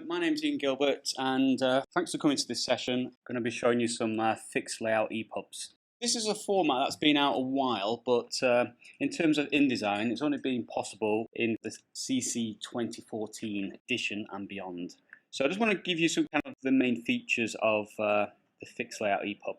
My name's Gilbert, and thanks for coming to this session. I'm going to be showing you some fixed layout EPUBs. This is a format that's been out a while, but in terms of InDesign, it's only been possible in the CC 2014 edition and beyond. So I just want to give you some kind of the main features of the fixed layout EPUB.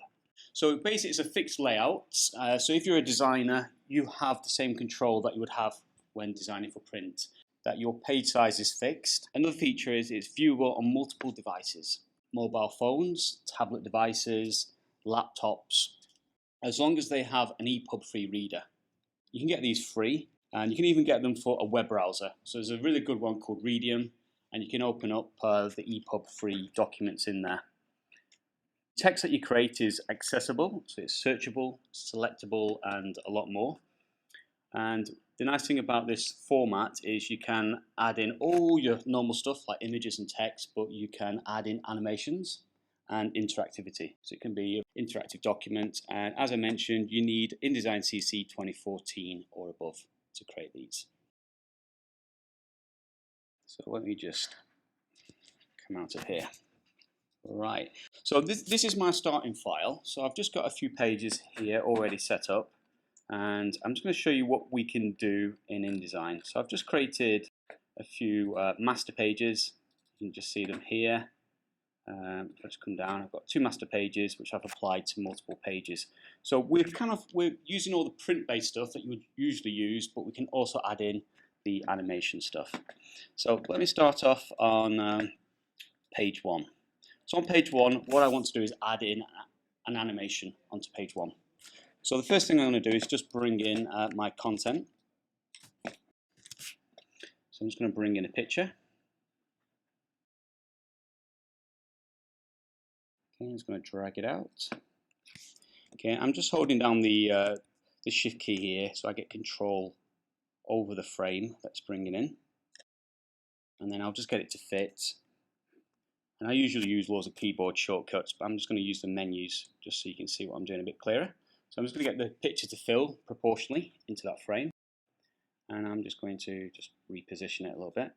So basically, it's a fixed layout. So if you're a designer, you have the same control that you would have when designing for print. That your page size is fixed. Another feature is it's viewable on multiple devices, mobile phones, tablet devices, laptops, as long as they have an EPUB-free reader. You can get these free, and you can even get them for a web browser. So there's a really good one called Medium, and you can open up the EPUB-free documents in there. Text that you create is accessible, so it's searchable, selectable, and a lot more. And the nice thing about this format is you can add in all your normal stuff like images and text, but you can add in animations and interactivity. So it can be an interactive document, and as I mentioned, you need InDesign CC 2014 or above to create these. So let me just come out of here. Right, so this is my starting file. So I've just got a few pages here already set up. And I'm just going to show you what we can do in InDesign. So I've just created a few master pages. You can just see them here. Let's come down. I've got two master pages which I've applied to multiple pages. So we're using all the print-based stuff that you would usually use, but we can also add in the animation stuff. So let me start off on page 1. So on page 1, what I want to do is add in an animation onto page 1. So the first thing I'm going to do is just bring in my content. So I'm just going to bring in a picture. Okay, I'm just going to drag it out. Okay, I'm just holding down the shift key here so I get control over the frame that's bringing in. And then I'll just get it to fit. And I usually use loads of keyboard shortcuts, but I'm just going to use the menus just so you can see what I'm doing a bit clearer. So I'm just going to get the picture to fill proportionally into that frame, and I'm just going to just reposition it a little bit.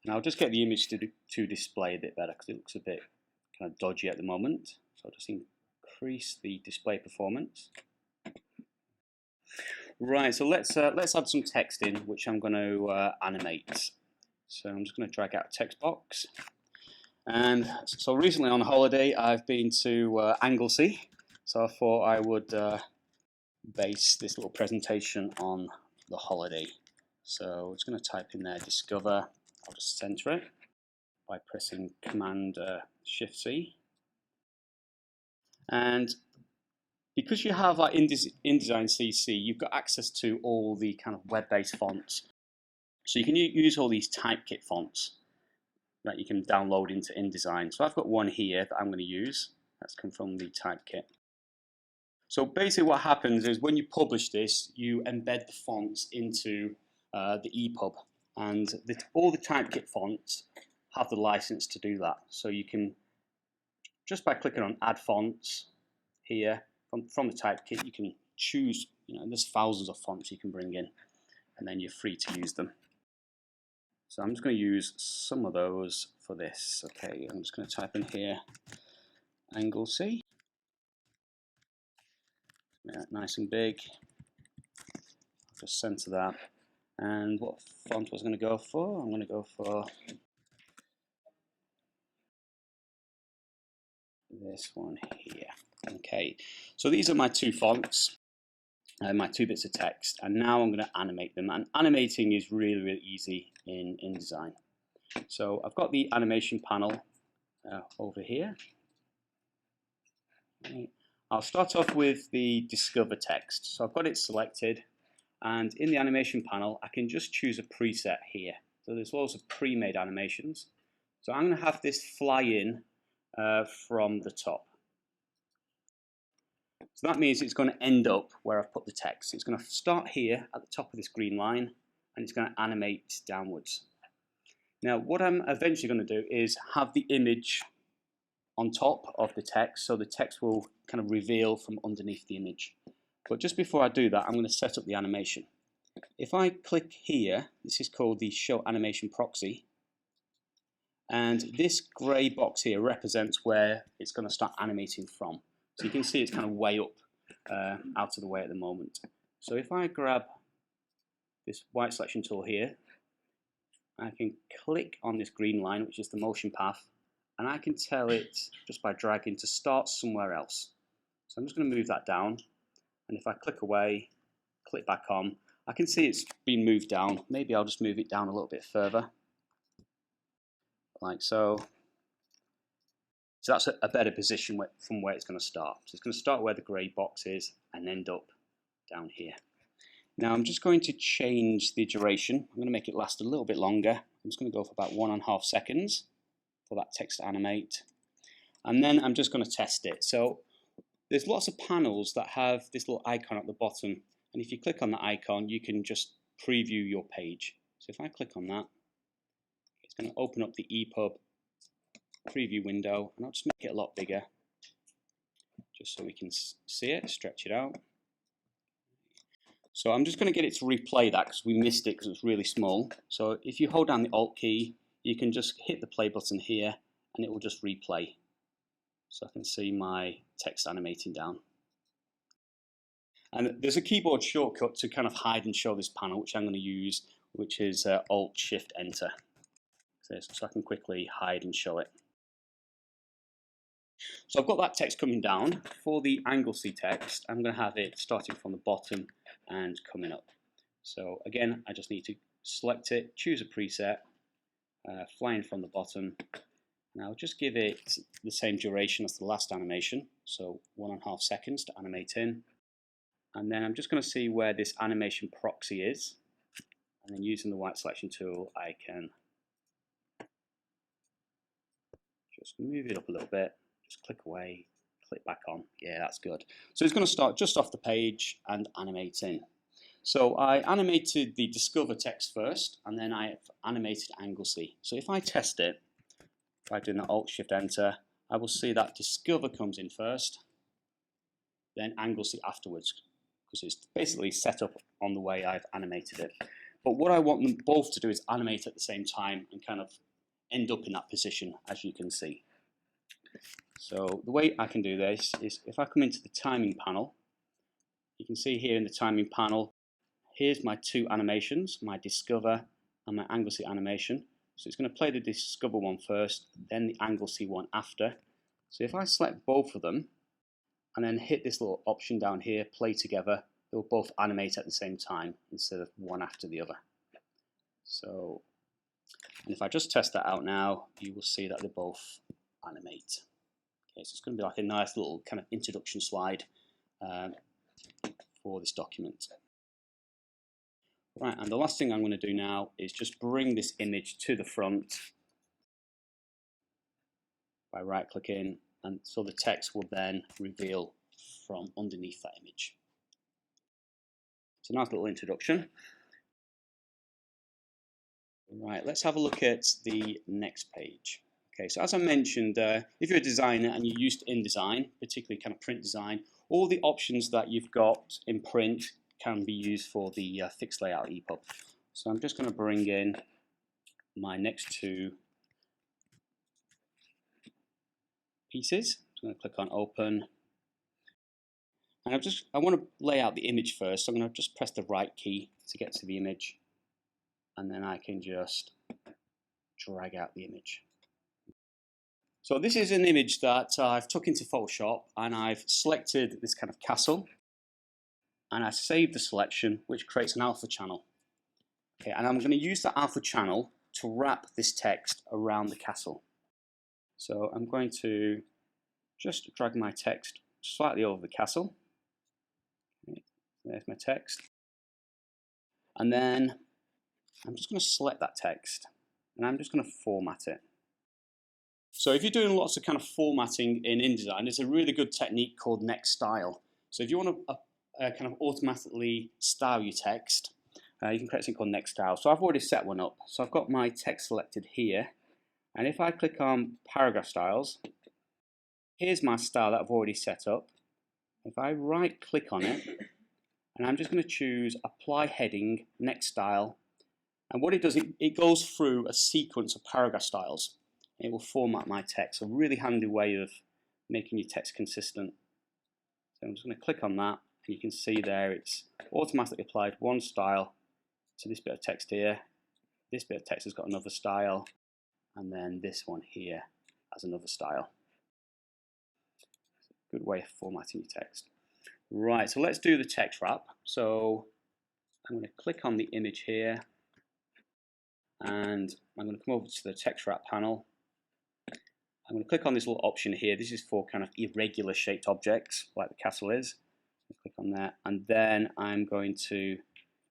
And I'll just get the image to display a bit better because it looks a bit kind of dodgy at the moment. So I'll just increase the display performance. Right, so let's add some text in, which I'm going to animate. So I'm just going to drag out a text box. And so recently on holiday I've been to Anglesey, so I thought I would base this little presentation on the holiday. So I'm just going to type in there discover. I'll just center it by pressing Command Shift C. And because you have InDesign CC, you've got access to all the kind of web-based fonts. So you can use all these typekit fonts that you can download into InDesign. So I've got one here that I'm going to use. That's come from the typekit. So basically what happens is when you publish this, you embed the fonts into the EPUB. And all the typekit fonts have the license to do that. So you can, just by clicking on Add Fonts here, from the typekit, you can choose, there's thousands of fonts you can bring in, and then you're free to use them. So I'm just going to use some of those for this. Okay, I'm just going to type in here Anglesey. Yeah, nice and big. Just center that. And what font was I going to go for? I'm going to go for this one here. Okay, so these are my two fonts. My two bits of text, and now I'm going to animate them. And animating is really, really easy in InDesign. So I've got the animation panel over here. Okay. I'll start off with the Discover text. So I've got it selected, and in the animation panel, I can just choose a preset here. So there's loads of pre-made animations. So I'm going to have this fly in from the top. So that means it's going to end up where I've put the text. It's going to start here at the top of this green line, and it's going to animate downwards. Now, what I'm eventually going to do is have the image on top of the text, so the text will kind of reveal from underneath the image. But just before I do that, I'm going to set up the animation. if I click here, this is called the Show Animation Proxy, and this grey box here represents where it's going to start animating from. So you can see it's kind of way up, out of the way at the moment. So if I grab this white selection tool here, I can click on this green line, which is the motion path, and I can tell it just by dragging to start somewhere else. So I'm just going to move that down, and if I click away, click back on, I can see it's been moved down. Maybe I'll just move it down a little bit further, like so. So that's a better position from where it's going to start. So it's going to start where the grey box is and end up down here. Now I'm just going to change the duration. I'm going to make it last a little bit longer. I'm just going to go for about 1.5 seconds for that text to animate. And then I'm just going to test it. So there's lots of panels that have this little icon at the bottom. And if you click on the icon, you can just preview your page. So if I click on that, it's going to open up the EPUB preview window. And I'll just make it a lot bigger, just so we can see it, stretch it out. So I'm just going to get it to replay that because we missed it because it's really small. So if you hold down the Alt key, you can just hit the play button here and it will just replay. So I can see my text animating down. And there's a keyboard shortcut to kind of hide and show this panel, which I'm going to use, which is Alt-Shift-Enter. So I can quickly hide and show it. So I've got that text coming down. For the Anglesey text, I'm going to have it starting from the bottom and coming up. So again, I just need to select it, choose a preset, flying from the bottom, and I'll just give it the same duration as the last animation, so 1.5 seconds to animate in. And then I'm just going to see where this animation proxy is, and then using the white selection tool, I can just move it up a little bit. Just click away, click back on. Yeah, that's good. So it's going to start just off the page and animate in. So I animated the Discover text first, and then I animated Anglesey. So if I test it by doing the Alt-Shift-Enter, I will see that Discover comes in first, then Anglesey afterwards, because it's basically set up on the way I've animated it. But what I want them both to do is animate at the same time and kind of end up in that position, as you can see. So the way I can do this is if I come into the timing panel, you can see here in the timing panel, here's my two animations, my Discover and my Anglesey animation. So it's going to play the Discover one first, then the Anglesey one after. So if I select both of them and then hit this little option down here, play together, they'll both animate at the same time instead of one after the other. So, and if I just test that out now, you will see that they both animate. Okay, so it's going to be like a nice little kind of introduction slide for this document. Right, and the last thing I'm going to do now is just bring this image to the front by right-clicking, and so the text will then reveal from underneath that image. It's a nice little introduction. Right, let's have a look at the next page. Okay, so as I mentioned, if you're a designer and you're used to InDesign, particularly kind of print design, all the options that you've got in print can be used for the fixed layout EPUB. So I'm just going to bring in my next two pieces. I'm going to click on Open. And I want to lay out the image first, so I'm going to just press the right key to get to the image. And then I can just drag out the image. So this is an image that I've took into Photoshop, and I've selected this kind of castle, and I saved the selection, which creates an alpha channel. Okay, and I'm going to use that alpha channel to wrap this text around the castle. So I'm going to just drag my text slightly over the castle. Okay, there's my text. And then I'm just going to select that text, and I'm just going to format it. So if you're doing lots of kind of formatting in InDesign, there's a really good technique called Next Style. So if you want to kind of automatically style your text, you can create something called Next Style. So I've already set one up. So I've got my text selected here, and if I click on Paragraph Styles, here's my style that I've already set up. If I right-click on it, And I'm just going to choose Apply Heading, Next Style. And what it does, it goes through a sequence of paragraph styles. It will format my text. A really handy way of making your text consistent. So I'm just going to click on that, and you can see there it's automatically applied one style to this bit of text here. This bit of text has got another style, and then this one here has another style. Good way of formatting your text. Right, so let's do the text wrap. So I'm going to click on the image here, and I'm going to come over to the text wrap panel. I'm going to click on this little option here. This is for kind of irregular shaped objects, like the castle is. Click on that, and then I'm going to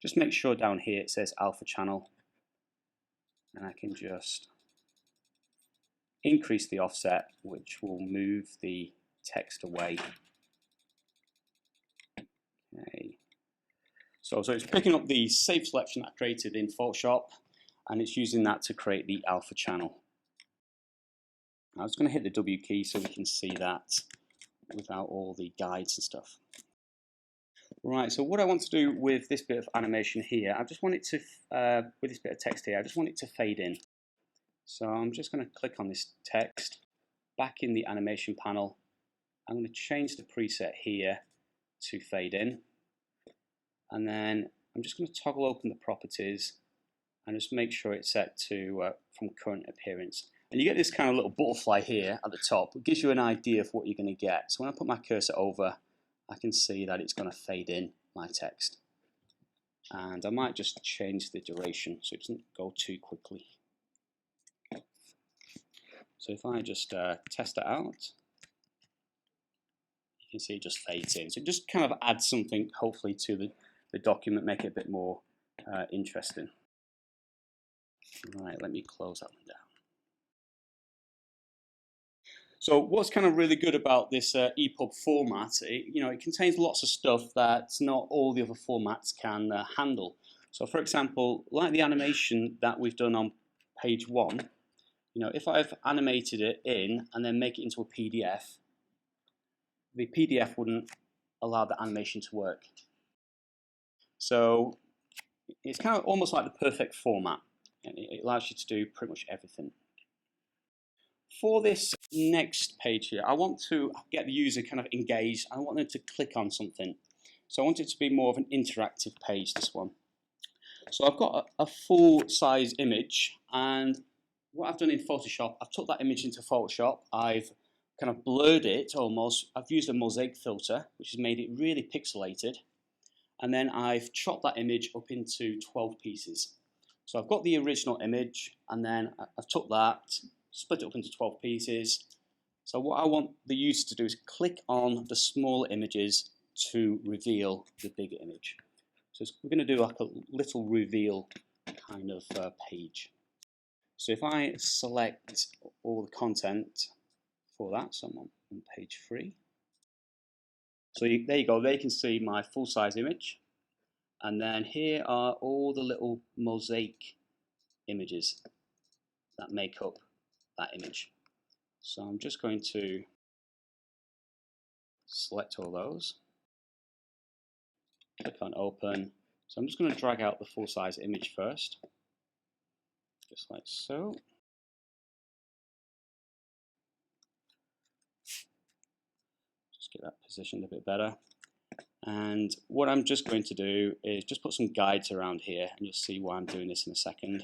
just make sure down here it says alpha channel, and I can just increase the offset, which will move the text away. Okay. So it's picking up the save selection that I created in Photoshop, and it's using that to create the alpha channel. I was going to hit the W key so we can see that without all the guides and stuff. Right, so what I want to do with this bit of animation here, I just want it to, with this bit of text here, I just want it to fade in. So I'm just going to click on this text, back in the animation panel. I'm going to change the preset here to fade in. And then I'm just going to toggle open the properties and just make sure it's set to from current appearance. And you get this kind of little butterfly here at the top. It gives you an idea of what you're going to get. So when I put my cursor over, I can see that it's going to fade in my text. And I might just change the duration so it doesn't go too quickly. So if I just test it out, you can see it just fades in. So just kind of add something, hopefully, to the document, make it a bit more interesting. Right, let me close that one down. So what's kind of really good about this EPUB format, it contains lots of stuff that not all the other formats can handle. So for example, like the animation that we've done on page 1, if I've animated it in and then make it into a PDF, the PDF wouldn't allow the animation to work. So it's kind of almost like the perfect format, and it allows you to do pretty much everything. For this next page here, I want to get the user kind of engaged. I want them to click on something. So I want it to be more of an interactive page, this one. So I've got a full-size image, and what I've done in Photoshop, I've took that image into Photoshop, I've kind of blurred it almost. I've used a mosaic filter, which has made it really pixelated. And then I've chopped that image up into 12 pieces. So I've got the original image, and then I've took that, split it up into 12 pieces. So what I want the user to do is click on the smaller images to reveal the bigger image. So we're going to do like a little reveal kind of page. So if I select all the content for that, so I'm on page 3. So there you go, they can see my full-size image. And then here are all the little mosaic images that make up that image. So I'm just going to select all those, click on open. So I'm just going to drag out the full-size image first, just like so. Just get that positioned a bit better. And what I'm just going to do is just put some guides around here, and you'll see why I'm doing this in a second.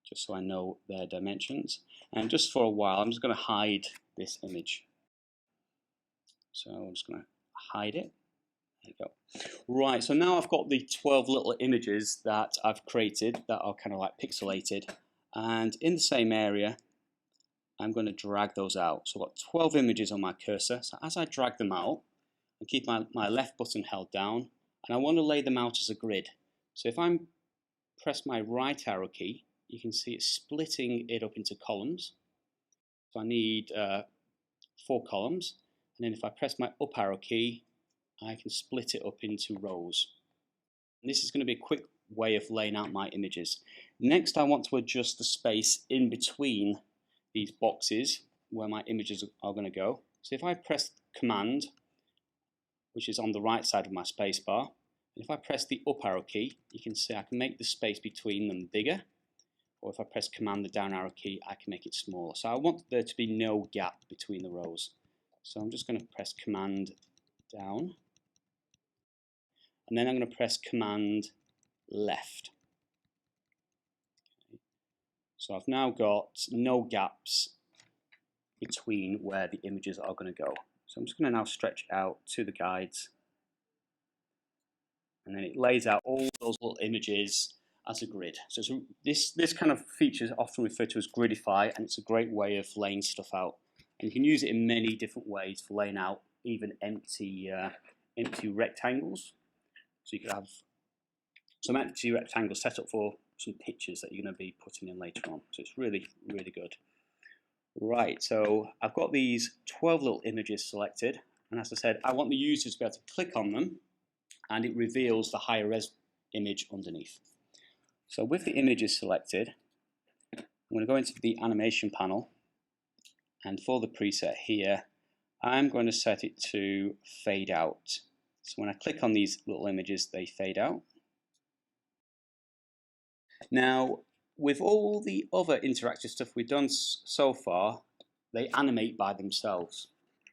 Just so I know their dimensions. And just for a while, I'm just going to hide this image. So I'm just going to hide it. There you go. Right, so now I've got the 12 little images that I've created that are kind of like pixelated. And in the same area, I'm going to drag those out. So I've got 12 images on my cursor. So as I drag them out, I keep my left button held down, and I want to lay them out as a grid. So if I press my right arrow key, you can see it's splitting it up into columns. So I need 4 columns. And then if I press my up arrow key, I can split it up into rows. And this is going to be a quick way of laying out my images. Next, I want to adjust the space in between these boxes where my images are going to go. So if I press Command, which is on the right side of my spacebar, and if I press the up arrow key, you can see I can make the space between them bigger, or if I press Command the down arrow key, I can make it smaller. So I want there to be no gap between the rows. So I'm just going to press Command down, and then I'm going to press Command left. So I've now got no gaps between where the images are going to go. So I'm just going to now stretch out to the guides, and then it lays out all those little images as a grid. So this kind of feature is often referred to as Gridify, and it's a great way of laying stuff out. And you can use it in many different ways for laying out even empty rectangles. So you could have some empty rectangles set up for some pictures that you're going to be putting in later on. So it's really, really good. Right, so I've got these 12 little images selected, and as I said, I want the user to be able to click on them, and it reveals the higher res image underneath. So with the images selected, I'm going to go into the animation panel, and for the preset here, I'm going to set it to fade out. So when I click on these little images, they fade out. Now, with all the other interactive stuff we've done so far, they animate by themselves.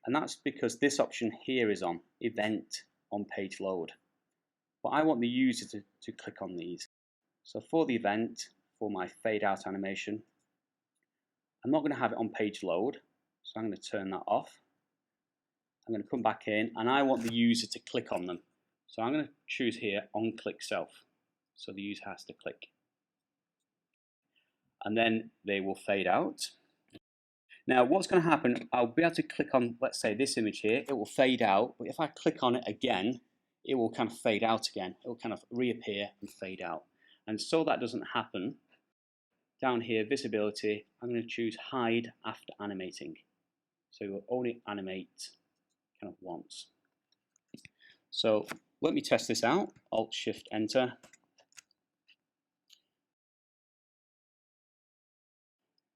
And that's because this option here is on, Event on Page Load. But I want the user to click on these. So for the event, for my fade out animation, I'm not going to have it on page load, so I'm going to turn that off. I'm going to come back in, and I want the user to click on them. So I'm going to choose here on click self. So the user has to click. And then they will fade out. Now what's going to happen, I'll be able to click on, let's say this image here, it will fade out, but if I click on it again, it will kind of fade out again. It will kind of reappear and fade out. And so that doesn't happen, down here, visibility, I'm going to choose hide after animating. So it will only animate kind of once. So let me test this out. Alt Shift Enter.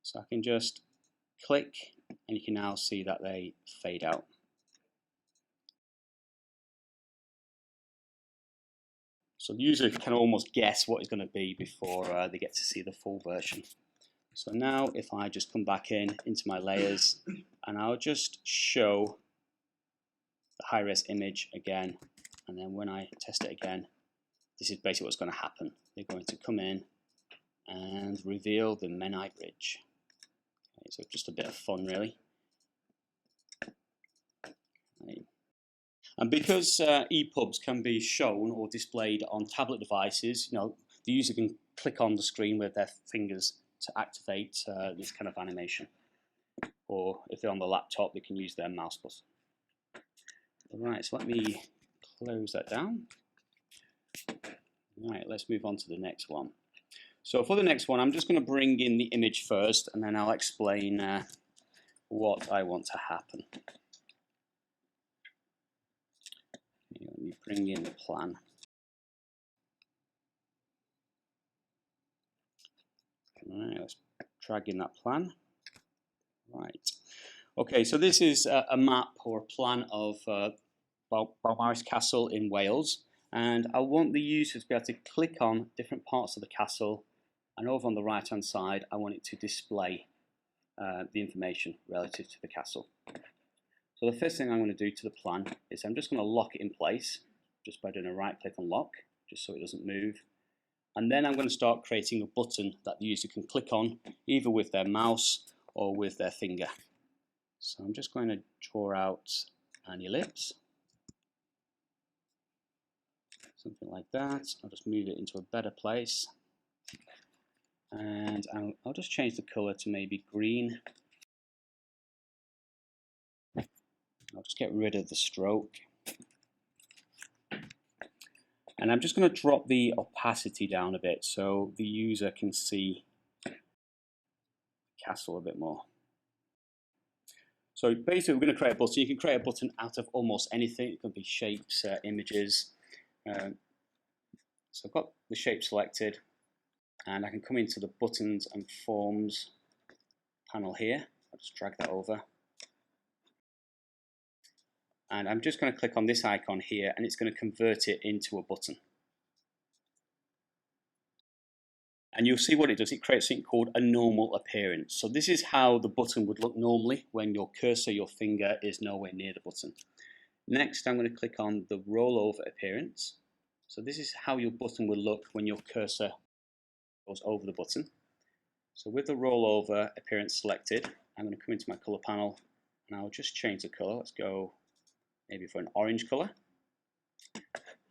So I can just click, and you can now see that they fade out. So the user can almost guess what it's going to be before they get to see the full version. So now if I just come back into my layers, and I'll just show the high-res image again, and then when I test it again, this is basically what's going to happen. They're going to come in and reveal the Menai Bridge. Okay, so just a bit of fun, really. Okay. And because EPUBs can be shown or displayed on tablet devices, you know, the user can click on the screen with their fingers to activate this kind of animation. Or if they're on the laptop, they can use their mouse button. Right, so let me close that down. Right, let's move on to the next one. So for the next one, I'm just going to bring in the image first, and then I'll explain what I want to happen. Let me bring in the plan. Right, let's drag in that plan. Right. Okay, so this is a map or a plan of Bookmarks Castle in Wales, and I want the user to be able to click on different parts of the castle, and over on the right hand side I want it to display the information relative to the castle. So the first thing I'm going to do to the plan is I'm just going to lock it in place just by doing a right click on lock, just so it doesn't move. And then I'm going to start creating a button that the user can click on either with their mouse or with their finger. So I'm just going to draw out an ellipse, something like that. I'll just move it into a better place, and I'll just change the color to maybe green. I'll just get rid of the stroke, and I'm just going to drop the opacity down a bit so the user can see the castle a bit more. So basically we're going to create a button. You can create a button out of almost anything. It can be shapes, images. So I've got the shape selected, and I can come into the buttons and forms panel here. I'll just drag that over. And I'm just going to click on this icon here, and it's going to convert it into a button. And you'll see what it does. It creates something called a normal appearance. So this is how the button would look normally when your cursor, your finger, is nowhere near the button. Next, I'm going to click on the rollover appearance. So this is how your button will look when your cursor goes over the button. So with the rollover appearance selected, I'm going to come into my color panel, and I'll just change the color. Let's go maybe for an orange color.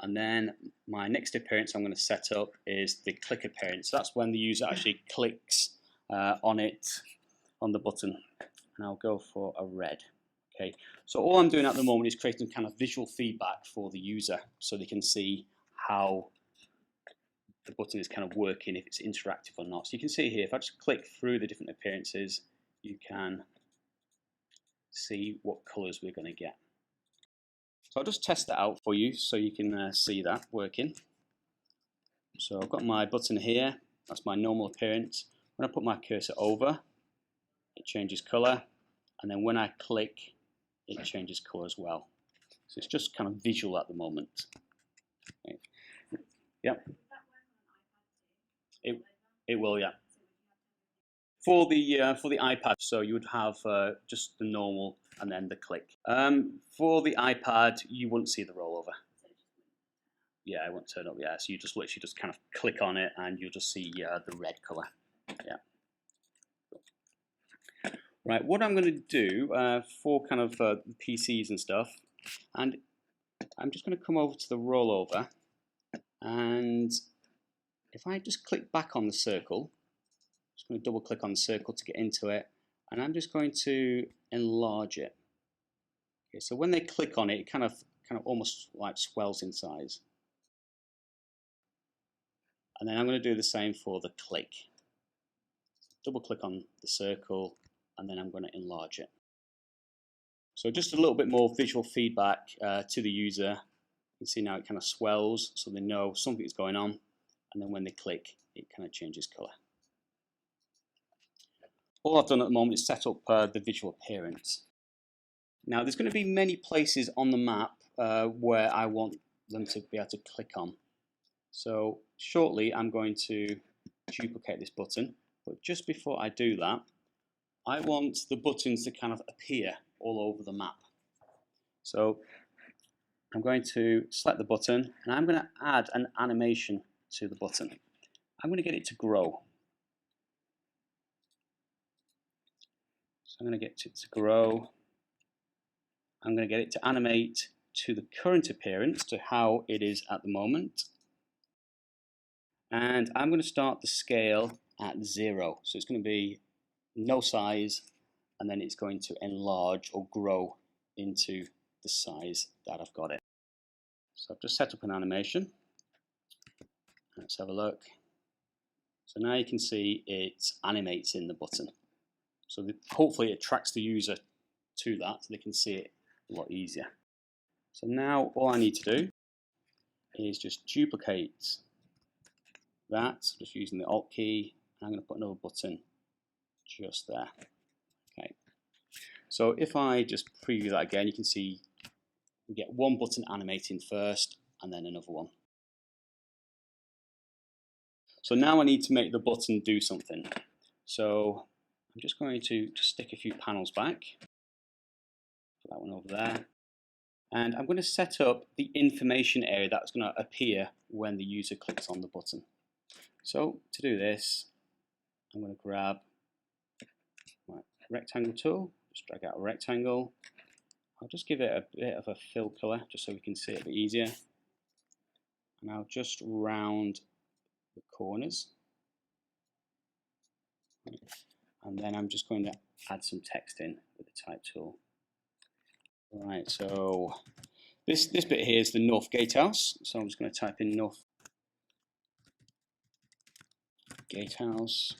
And then my next appearance I'm going to set up is the click appearance. So that's when the user actually clicks on the button. And I'll go for a red. Okay. So all I'm doing at the moment is creating kind of visual feedback for the user, so they can see how the button is kind of working, if it's interactive or not. So you can see here, if I just click through the different appearances, you can see what colors we're going to get. So I'll just test that out for you so you can see that working. So I've got my button here, that's my normal appearance. When I put my cursor over, it changes color, and then when I click, it changes color as well. So it's just kind of visual at the moment. Okay. Yep. It will, yeah. For the iPad, so you would have just the normal and then the click. For the iPad, you wouldn't see the rollover. Yeah, it won't turn up. Yeah, so you just literally just kind of click on it, and you'll just see the red color. Yeah. Right. What I'm going to do for kind of PCs and stuff, and I'm just going to come over to the rollover, and if I just click back on the circle. Just going to double click on the circle to get into it, and I'm just going to enlarge it. Okay, so when they click on it, it kind of almost like swells in size. And then I'm going to do the same for the click. Double click on the circle, and then I'm going to enlarge it. So just a little bit more visual feedback to the user. You can see now it kind of swells, so they know something is going on, and then when they click, it kind of changes color. All I've done at the moment is set up the visual appearance. Now there's going to be many places on the map where I want them to be able to click on. So shortly I'm going to duplicate this button, but just before I do that, I want the buttons to kind of appear all over the map. So I'm going to select the button, and I'm going to add an animation to the button. I'm going to get it to grow. So I'm going to get it to grow. I'm going to get it to animate to the current appearance, to how it is at the moment. And I'm going to start the scale at 0. So it's going to be no size, and then it's going to enlarge or grow into the size that I've got it. So I've just set up an animation. Let's have a look. So now you can see it animates in the button. So hopefully it attracts the user to that, so they can see it a lot easier. So now all I need to do is just duplicate that, just using the Alt key. I'm going to put another button just there. Okay. So if I just preview that again, you can see we get one button animating first, and then another one. So now I need to make the button do something. So I'm just going to stick a few panels back. Put that one over there. And I'm going to set up the information area that's going to appear when the user clicks on the button. So to do this, I'm going to grab my rectangle tool, just drag out a rectangle. I'll just give it a bit of a fill color just so we can see it a bit easier. And I'll just round the corners. And then I'm just going to add some text in with the type tool. Right, so this bit here is the North Gatehouse. So I'm just going to type in North Gatehouse.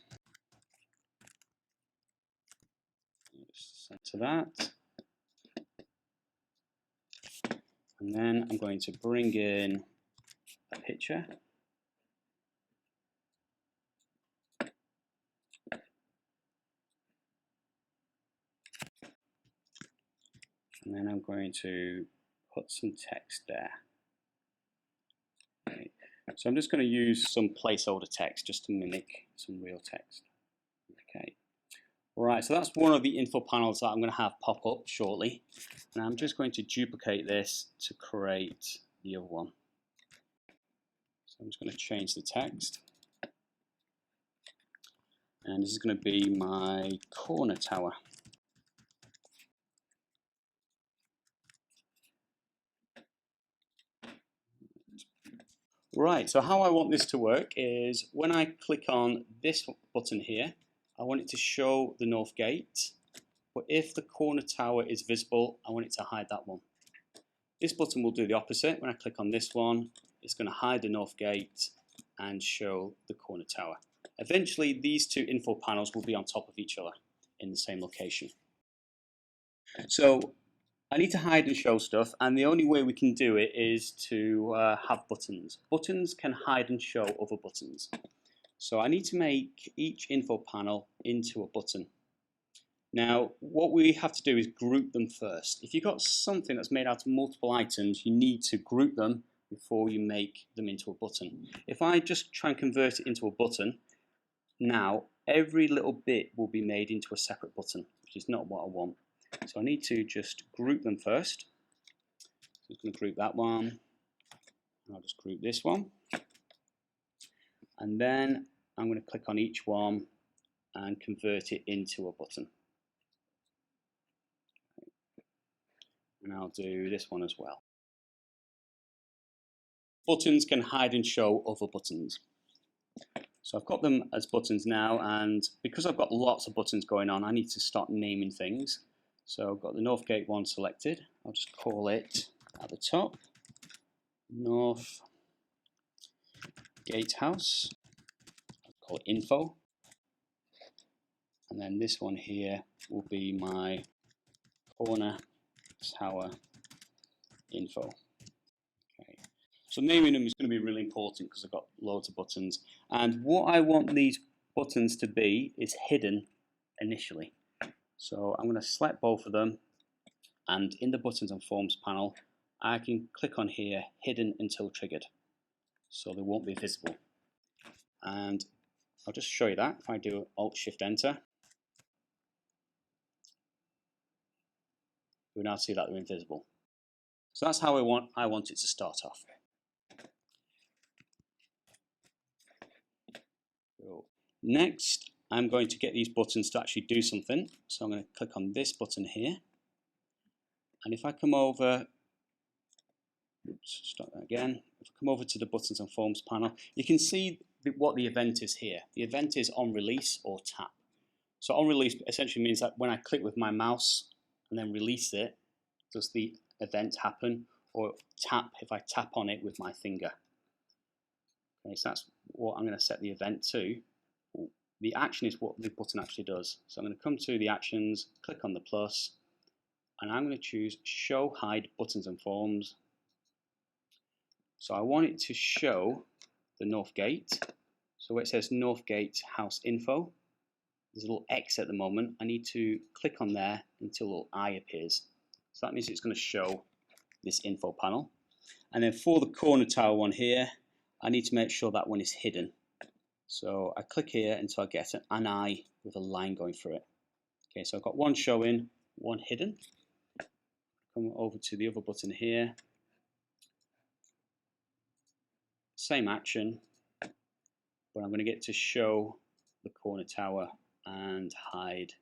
Center that. And then I'm going to bring in a picture. And and then I'm going to put some text there. Okay. So I'm just going to use some placeholder text just to mimic some real text. Okay. Right, so that's one of the info panels that I'm going to have pop up shortly. And I'm just going to duplicate this to create the other one. So I'm just going to change the text. And this is going to be my corner tower. Right, so how I want this to work is when I click on this button here, I want it to show the north gate, but if the corner tower is visible, I want it to hide that one. This button will do the opposite. When I click on this one, it's going to hide the north gate and show the corner tower. Eventually, these two info panels will be on top of each other in the same location. So I need to hide and show stuff, and the only way we can do it is to have buttons. Buttons can hide and show other buttons. So I need to make each info panel into a button. Now, what we have to do is group them first. If you've got something that's made out of multiple items, you need to group them before you make them into a button. If I just try and convert it into a button, now every little bit will be made into a separate button, which is not what I want. So I need to just group them first. So I'm going to group that one. I'll just group this one. And then I'm going to click on each one and convert it into a button. And I'll do this one as well. Buttons can hide and show other buttons. So I've got them as buttons now, and because I've got lots of buttons going on, I need to start naming things. So I've got the North Gate one selected. I'll just call it at the top North Gatehouse. I'll call it info. And then this one here will be my corner tower info. Okay. So naming them is going to be really important because I've got loads of buttons. And what I want these buttons to be is hidden initially. So I'm going to select both of them, and in the buttons and forms panel, I can click on here, hidden until triggered. So they won't be visible. And I'll just show you that. If I do Alt-Shift-Enter, you'll now see that they're invisible. So that's how I want it to start off. So next, I'm going to get these buttons to actually do something. So I'm going to click on this button here. And if I come over, start that again. If I come over to the buttons and forms panel, you can see what the event is here. The event is on release or tap. So on release essentially means that when I click with my mouse and then release it, does the event happen, or tap if I tap on it with my finger. Okay, so that's what I'm going to set the event to. The action is what the button actually does. So I'm going to come to the actions, click on the plus, and I'm going to choose Show Hide Buttons and Forms. So I want it to show the North Gate. So where it says North Gate House Info, there's a little X at the moment. I need to click on there until a little eye appears. So that means it's going to show this info panel. And then for the corner tower one here, I need to make sure that one is hidden. So I click here until I get an eye with a line going through it. Okay, so I've got one showing, one hidden. Come over to the other button here. Same action, but I'm going to get to show the corner tower and hide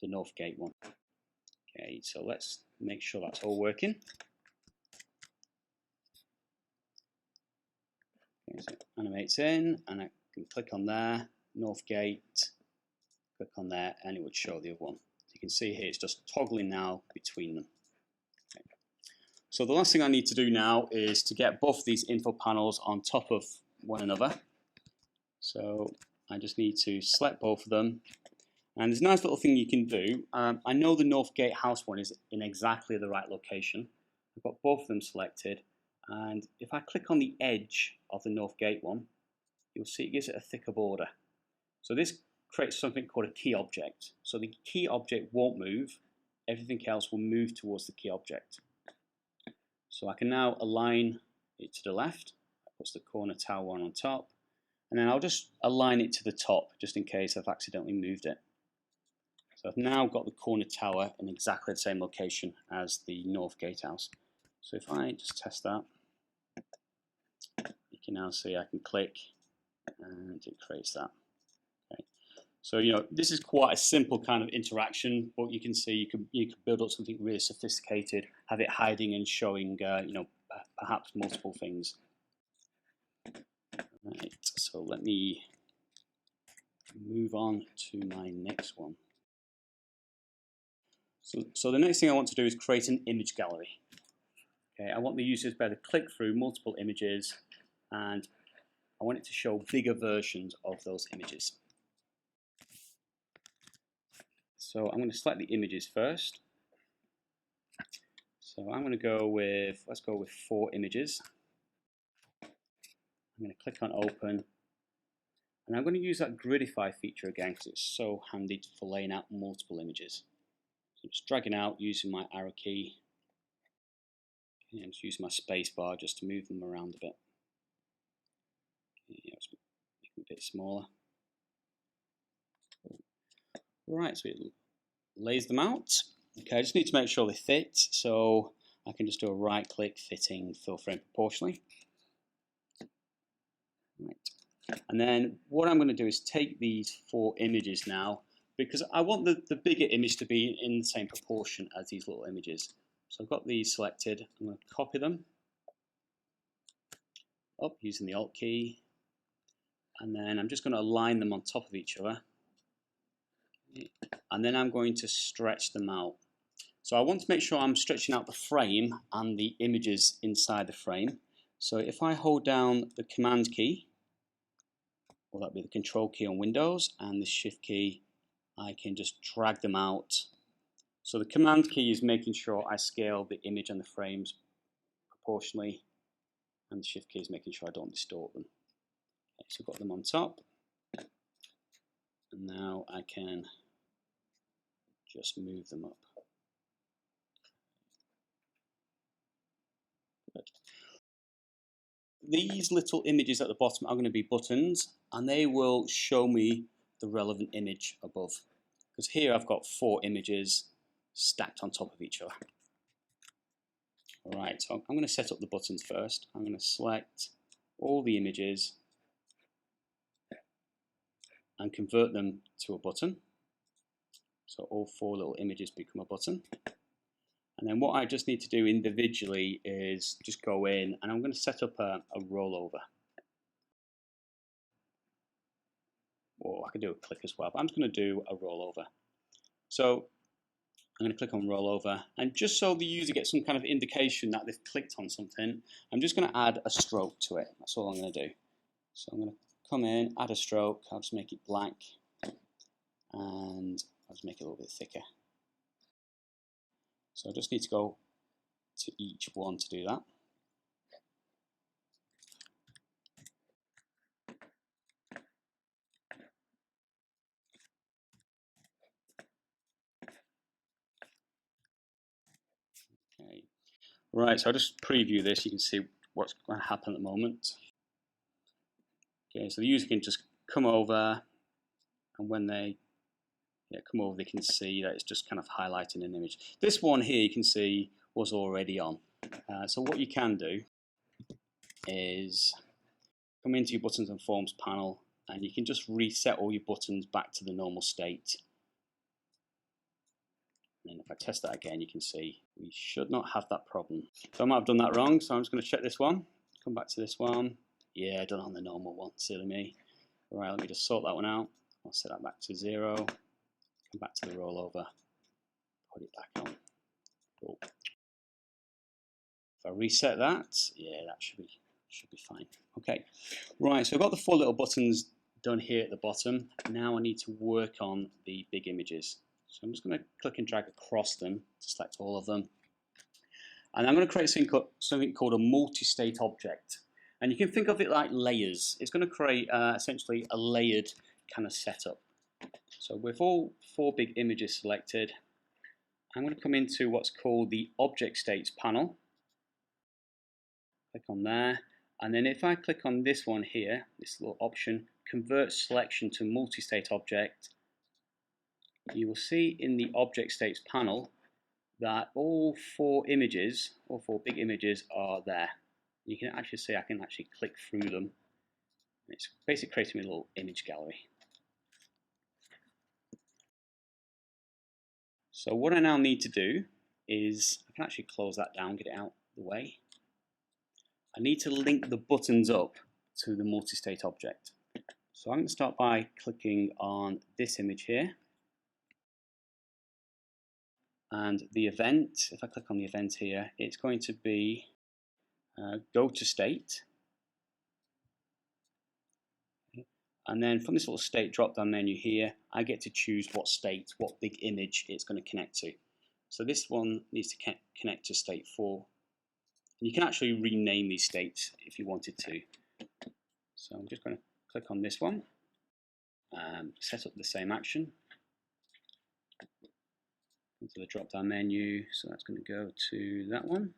the North Gate one. Okay, so let's make sure that's all working. Okay, so it animates in, and I can click on there, North Gate, click on there, and it would show the other one. So you can see here it's just toggling now between them. Okay. So the last thing I need to do now is to get both these info panels on top of one another. So I just need to select both of them. And there's a nice little thing you can do. I know the North Gate House one is in exactly the right location. I've got both of them selected. And if I click on the edge of the North Gate one, you'll see it gives it a thicker border. So this creates something called a key object. So the key object won't move everything else will move towards the key object. So I can now align it to the left. That puts the corner tower one on top. And then I'll just align it to the top, just in case I've accidentally moved it. So I've now got the corner tower in exactly the same location as the north gatehouse. So if I just test that, you can now see I can click and it creates that. Okay. So this is quite a simple kind of interaction, but you can see you can build up something really sophisticated, have it hiding and showing perhaps multiple things. Right, so let me move on to my next one. So the next thing I want to do is create an image gallery. Okay, I want the users to be able to click through multiple images, and I want it to show bigger versions of those images. So I'm going to select the images first. So I'm going to go with, let's go with 4 images. I'm going to click on open, and I'm going to use that gridify feature again because it's so handy for laying out multiple images. So I'm just dragging out using my arrow key. Okay, I'm just using my space bar just to move them around a bit. Okay, let's make them a bit smaller. Right, so it lays them out. Okay, I just need to make sure they fit, so I can just do a right click, fitting, fill frame proportionally. Right. And then what I'm going to do is take these 4 images now, because I want the bigger image to be in the same proportion as these little images. So I've got these selected. I'm going to copy them up using the Alt key, and then I'm just going to align them on top of each other, and then I'm going to stretch them out. So I want to make sure I'm stretching out the frame and the images inside the frame. So if I hold down the Command key, or that'd be the Control key on Windows, and the Shift key, I can just drag them out. So the Command key is making sure I scale the image and the frames proportionally, and the Shift key is making sure I don't distort them. Okay, so I've got them on top, and now I can just move them up. Good. These little images at the bottom are going to be buttons, and they will show me the relevant image above. Because here I've got 4 images stacked on top of each other. Alright, so I'm going to set up the buttons first. I'm going to select all the images and convert them to a button. So all 4 little images become a button. And then what I just need to do individually is just go in, and I'm going to set up a rollover. Or I can do a click as well, but I'm just going to do a rollover. So I'm going to click on rollover, and just so the user gets some kind of indication that they've clicked on something, I'm just going to add a stroke to it. That's all I'm going to do. So I'm going to come in, add a stroke. I'll just make it black, and I'll just make it a little bit thicker. So I just need to go to each one to do that. Okay. Right, so I'll just preview this. You can see what's going to happen at the moment. Okay, so the user can just come over, and when they come over, they can see that it's just kind of highlighting an image. This one here, you can see, was already on. So what you can do is come into your buttons and forms panel, and you can just reset all your buttons back to the normal state. And if I test that again, you can see we should not have that problem. So I might have done that wrong, so I'm just going to check this one. Come back to this one. Yeah, done on the normal one, silly me. Right, let me just sort that one out. I'll set that back to 0. Come back to the rollover. Put it back on. Cool. If I reset that, yeah, that should be fine. Okay, right, so I've got the 4 little buttons done here at the bottom. Now I need to work on the big images. So I'm just going to click and drag across them to select all of them. And I'm going to create something called a multi-state object. And you can think of it like layers. It's going to create essentially a layered kind of setup. So with all 4 big images selected, I'm going to come into what's called the Object States panel. Click on there, and then if I click on this one here, this little option, Convert Selection to Multi-State Object, you will see in the Object States panel that all four big images are there. You can actually see I can actually click through them. It's basically creating a little image gallery. So what I now need to do is, I can actually close that down, get it out of the way. I need to link the buttons up to the multi-state object. So I'm going to start by clicking on this image here. And the event, if I click on the event here, it's going to be go to state. And then from this little state drop-down menu here, I get to choose what state, what big image it's going to connect to. So this one needs to connect to state 4. And you can actually rename these states if you wanted to. So I'm just going to click on this one, set up the same action. Into the drop-down menu, so that's going to go to that one.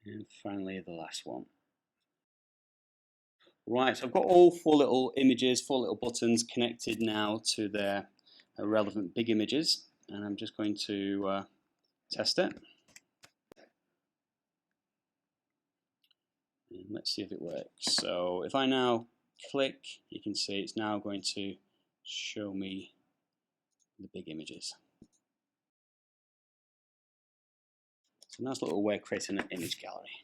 And finally, the last one. Right, so I've got all four little images, four little buttons connected now to their relevant big images, and I'm just going to test it. And let's see if it works. So if I now click, you can see it's now going to show me the big images. So nice little way of creating an image gallery.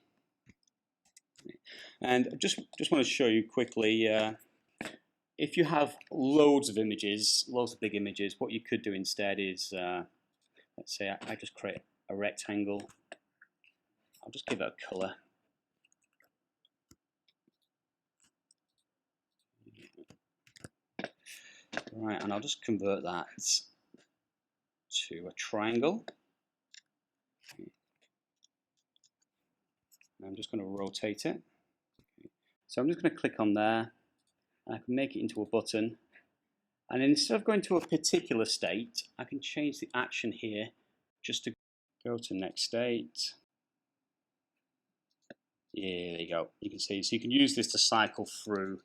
And just want to show you quickly, if you have loads of images, loads of big images, what you could do instead is, let's say I just create a rectangle. I'll just give it a color. Right, and I'll just convert that to a triangle. I'm just going to rotate it. So I'm just going to click on there. I can make it into a button. And instead of going to a particular state, I can change the action here just to go to next state. Yeah, there you go. You can see, so you can use this to cycle through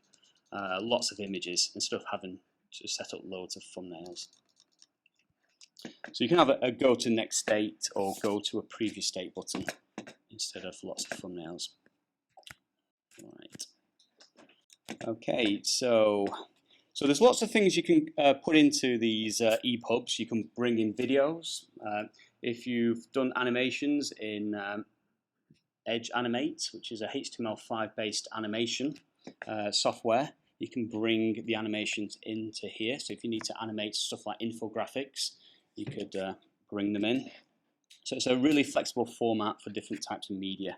lots of images instead of having to set up loads of thumbnails. So you can have a go to next state or go to a previous state button instead of lots of thumbnails. Right. Okay, so there's lots of things you can put into these EPUBs. You can bring in videos. If you've done animations in Edge Animate, which is a HTML5 based animation software, you can bring the animations into here. So if you need to animate stuff like infographics, you could bring them in. So it's a really flexible format for different types of media.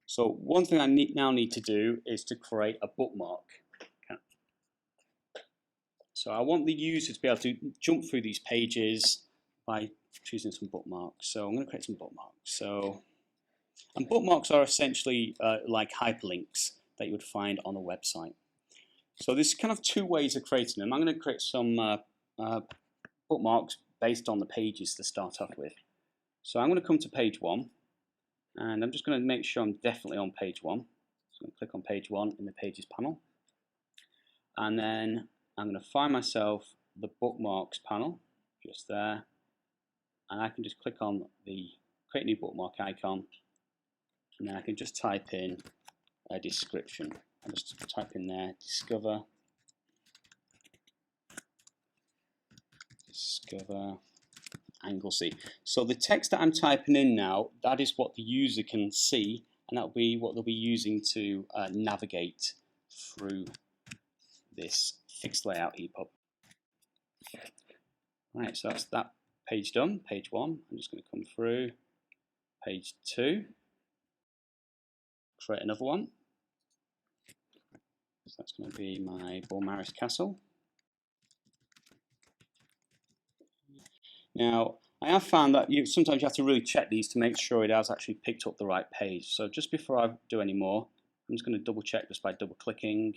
So one thing I now need to do is to create a bookmark. Okay. So I want the user to be able to jump through these pages by choosing some bookmarks. So I'm going to create some bookmarks. And bookmarks are essentially like hyperlinks that you would find on a website. So there's kind of two ways of creating them. I'm going to create some bookmarks based on the pages to start off with. So I'm going to come to page 1, and I'm just going to make sure I'm definitely on page 1. So I'm going to click on page 1 in the Pages panel, and then I'm going to find myself the Bookmarks panel just there, and I can just click on the Create New Bookmark icon, and then I can just type in a description. I'll just type in there, discover angle C. So the text that I'm typing in now, that is what the user can see, and that'll be what they'll be using to navigate through this fixed layout EPUB. Right, so that's that page done, page 1. I'm just going to come through page 2, create another one. So that's going to be my Bookmarks castle. Now, I have found that sometimes you have to really check these to make sure it has actually picked up the right page. So just before I do any more, I'm just going to double check just by double clicking.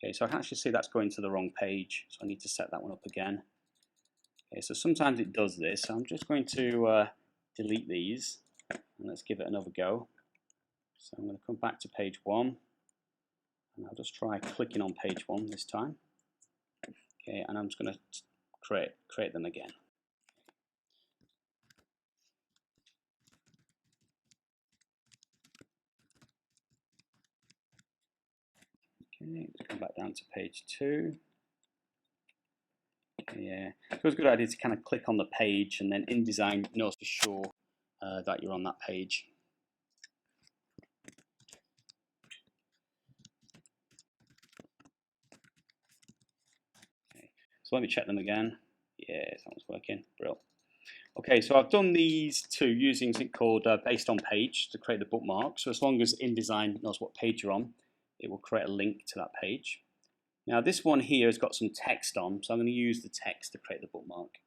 Okay, so I can actually see that's going to the wrong page, so I need to set that one up again. Okay, so sometimes it does this, so I'm just going to delete these, and let's give it another go. So I'm going to come back to page 1, and I'll just try clicking on page 1 this time. Okay, and I'm just going to create them again. Okay, let's come back down to page 2. Yeah, so it's a good idea to kind of click on the page, and then InDesign knows for sure that you're on that page. Okay, so let me check them again. Yeah, that one's working. Brilliant. Okay, so I've done these two using something called based on page to create the bookmark. So as long as InDesign knows what page you're on, it will create a link to that page. Now this one here has got some text on, so I'm going to use the text to create the bookmark.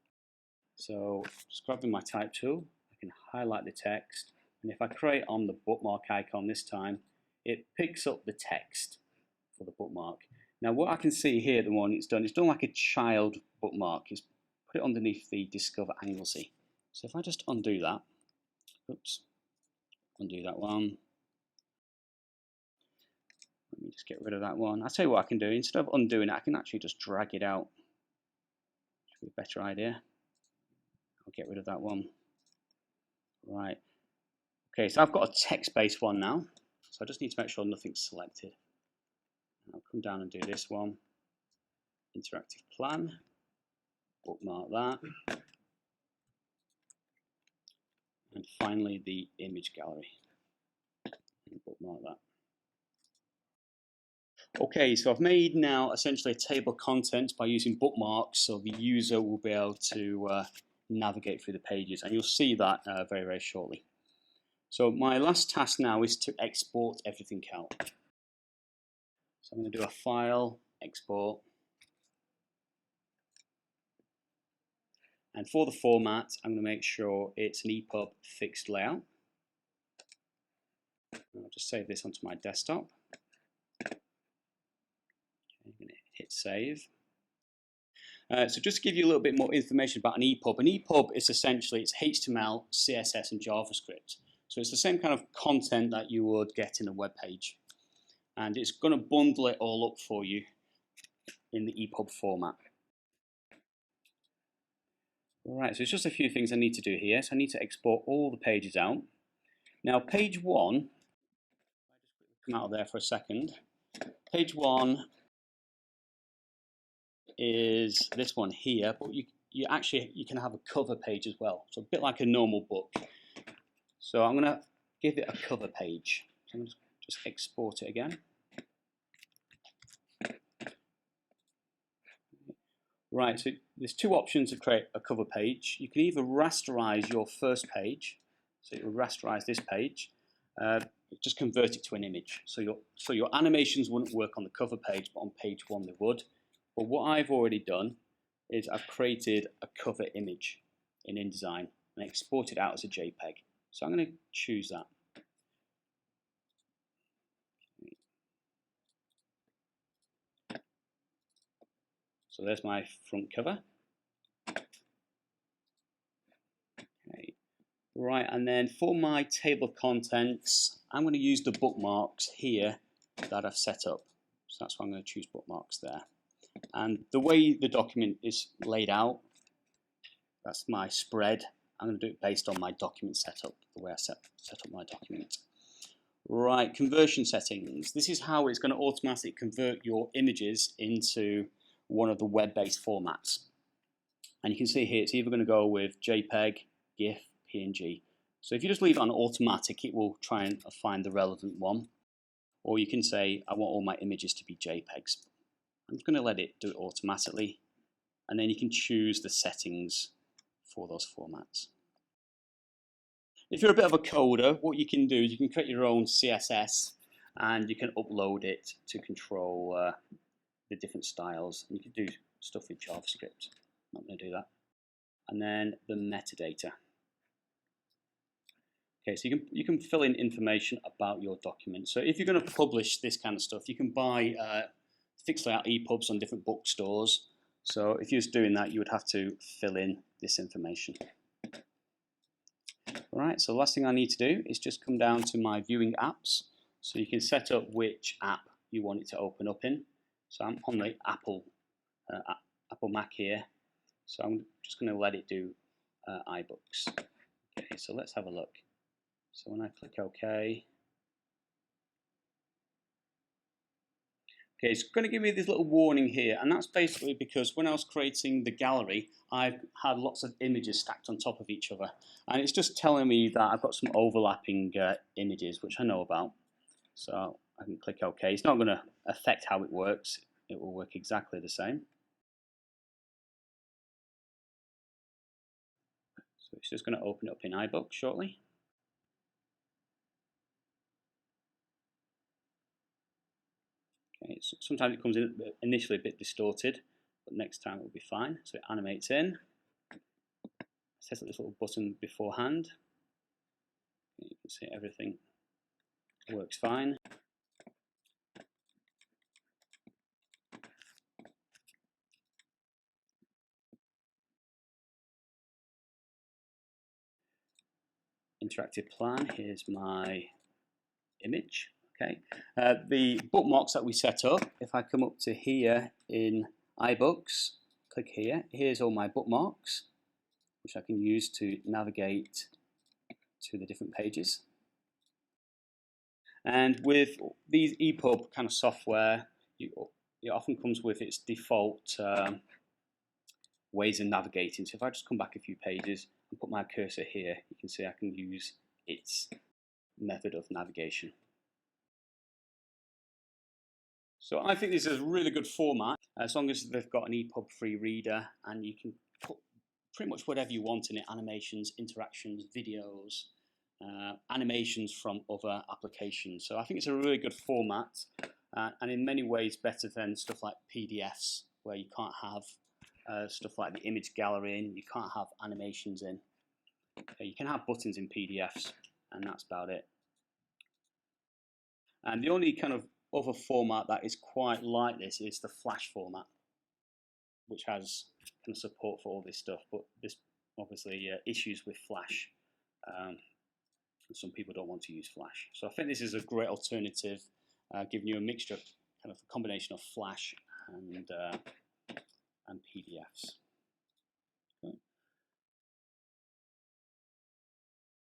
So just grabbing my type tool, I can highlight the text, and if I create on the bookmark icon this time, it picks up the text for the bookmark. Now what I can see here, the one it's done like a child bookmark. It's put it underneath the Discover Anglesey. So if I just undo that, oops, undo that one. Let me just get rid of that one. I'll tell you what I can do. Instead of undoing it, I can actually just drag it out. Should be a better idea. I'll get rid of that one. Right. Okay, so I've got a text-based one now. So I just need to make sure nothing's selected. I'll come down and do this one. Interactive plan. Bookmark that. And finally, the image gallery. Bookmark that. Okay, so I've made now essentially a table of contents by using bookmarks, so the user will be able to navigate through the pages, and you'll see that very, very shortly. So my last task now is to export everything out. So I'm going to do a file, export, and for the format, I'm going to make sure it's an EPUB fixed layout. I'll just save this onto my desktop. I'm going to hit save. So just to give you a little bit more information about an EPUB is essentially it's HTML, CSS, and JavaScript. So it's the same kind of content that you would get in a web page, and it's going to bundle it all up for you in the EPUB format. Alright, so it's just a few things I need to do here. So I need to export all the pages out. Now page 1, I'll just come out of there for a second. Page 1 is this one here, but you can have a cover page as well. So a bit like a normal book. So I'm going to give it a cover page. So I'm going to just export it again. Right, so there's two options to create a cover page. You can either rasterize your first page, so it will rasterize this page, just convert it to an image. So your animations wouldn't work on the cover page, but on page 1 they would. But what I've already done is I've created a cover image in InDesign and exported it out as a JPEG. So I'm going to choose that. So there's my front cover. Okay. Right, and then for my table of contents, I'm going to use the bookmarks here that I've set up. So that's why I'm going to choose bookmarks there. And the way the document is laid out, that's my spread. I'm going to do it based on my document setup, the way I set up my document. Right, conversion settings. This is how it's going to automatically convert your images into one of the web-based formats. And you can see here it's either going to go with JPEG, GIF, PNG. So if you just leave it on automatic, it will try and find the relevant one. Or you can say, I want all my images to be JPEGs. I'm just going to let it do it automatically. And then you can choose the settings for those formats. If you're a bit of a coder, what you can do is you can create your own CSS and you can upload it to control the different styles. And you can do stuff with JavaScript. I'm not going to do that. and then the metadata. Okay, so you can fill in information about your document. So if you're going to publish this kind of stuff, you can buy fixed layout EPUBs on different bookstores. So if you're just doing that, you would have to fill in this information. All right, so the last thing I need to do is just come down to my viewing apps. So you can set up which app you want it to open up in. So I'm on the Apple Mac here. So I'm just going to let it do iBooks. Okay, so let's have a look. So when I click OK, it's going to give me this little warning here, and that's basically because when I was creating the gallery, I've had lots of images stacked on top of each other, and it's just telling me that I've got some overlapping images, which I know about. So I can click OK. It's not going to affect how it works. It will work exactly the same. So it's just going to open it up in iBooks shortly. Okay, so sometimes it comes in initially a bit distorted, but next time it will be fine. So it animates in. Set up this little button beforehand. You can see everything works fine. Interactive plan, here's my image. Okay, the bookmarks that we set up, if I come up to here in iBooks, click here, here's all my bookmarks, which I can use to navigate to the different pages. And with these EPUB kind of software, it often comes with its default ways of navigating. So if I just come back a few pages and put my cursor here, you can see I can use its method of navigation. So I think this is a really good format, as long as they've got an EPUB-free reader, and you can put pretty much whatever you want in it: animations, interactions, videos, animations from other applications. So I think it's a really good format, and in many ways better than stuff like PDFs, where you can't have stuff like the image gallery in, you can't have animations in. You can have buttons in PDFs, and that's about it. And the only kind of other format that is quite like this is the Flash format, which has kind of support for all this stuff, but there's obviously issues with Flash. Some people don't want to use Flash. So I think this is a great alternative, giving you a mixture, kind of a combination of Flash and PDFs.